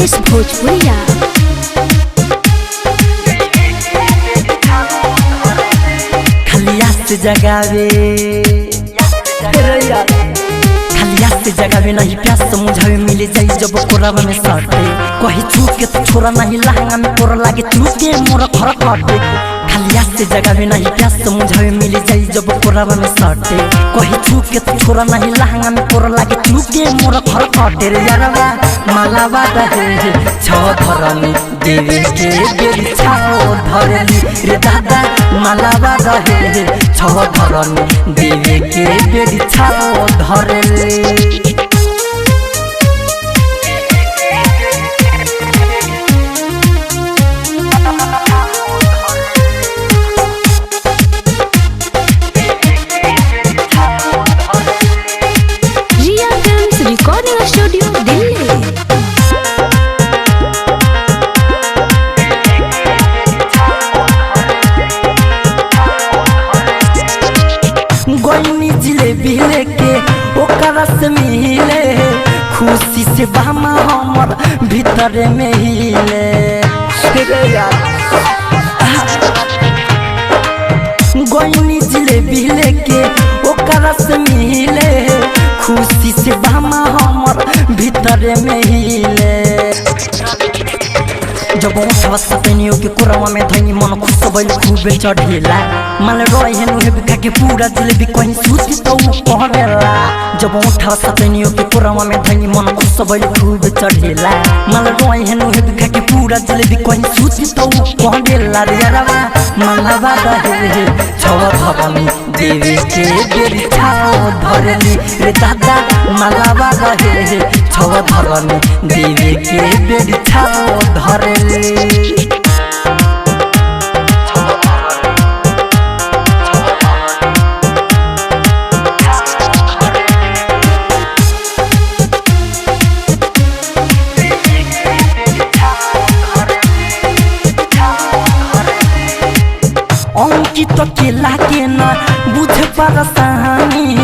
उमेश भोजपुरिया। खलिया से जगावे खलिया से जगावे नहीं प्यास समझावे मिले जाई जब कोरावा में सटे कहीं छू के तो छोरा नहीं लहंगा में कोरा लागे चूके मोरा खरा काटे खलिया से जगावे नहीं प्यास समझावे मिले जाई जब कोरावा में सटे कहीं छू के तो छोरा नहीं लहंगा में कोरा लागे चूके मोरा खरा काटे रे यारवा मालावा रहे छो धरनी देवी के बेरी छाओ धरली रे दादा मालावा रहे छो धरनी देवी के बेरी छाओ धरली। रिया फिल्म्स रिकॉर्डिंग स्टूडियो दिल्ली। गोइनी जिलेबी लेके ओकरा से मिले खुशी से बामा हमर भीतर में हिले गोइनी जिलेबी लेके ओकरा से मिले खुशी से बामा हमर भीतर में हिले जब उठवा सपनियो के कोरावा में धनी मन खुश भइल खूबे चढ़ेला माल रोय हेनु हे बिका के पूरा जलेबी कहीं सूती तो कहवेला जब उठवा सपनियो के कोरावा में धनी मन खुश भइल खूबे चढ़ेला माल रोय हेनु हे बिका के पूरा जलेबी कहीं सूती तो कहवेला रे यारवा मालावा रहे छवा धरनी देवी के बेरी छाओ धरली रे दादा मालावा रहे छवा धरनी देवी के बेरी छाओ धरली। अंकित के लागे ना बुझे परसानी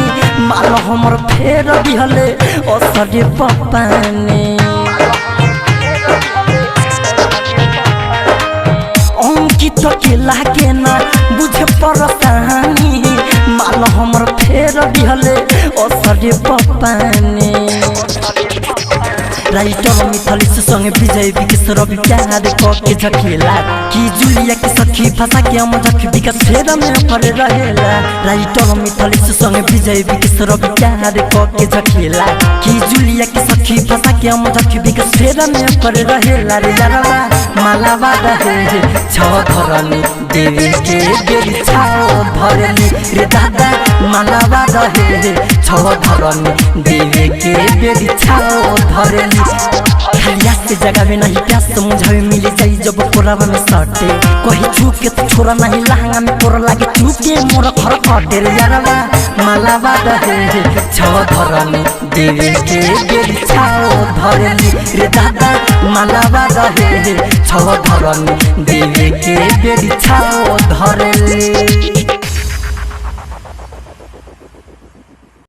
माल हमर फेर दिहले असरे पपानी अंकित के लागे ना बुझे परसानी माल हमर फेर दिहले असरे पपानी राइटर मिथली से संगे विजय विकेश रवि प्यार के झकेला कि जुलिया के सखी फंसा के हम झक विकास फेर में पर रहेला राइटर मिथली से संगे विजय विकेश रवि प्यार के झकेला कि जुलिया के सखी फंसा के हम झक विकास फेर में पर रहेला रे यारवा मालावा रहे छो धरनी देवी के बेरी छाओ धरली रे दादा मालावा रहे छो धरनी देवी के बेरी छाओ धरली खलिया से जगावे नहीं प्यास समझावे मिले जाई जब कोरावा में सटे कहीं छू के तो छोरा नहीं लहंगा में कोरा लागे चूके मोरा खर काटे रे यारवा मालावा रहे छो धरनी देवी के बेरी छाओ धरली रे दादा मालावा रहे छो धरनी देवी के बेरी छाओ धरली।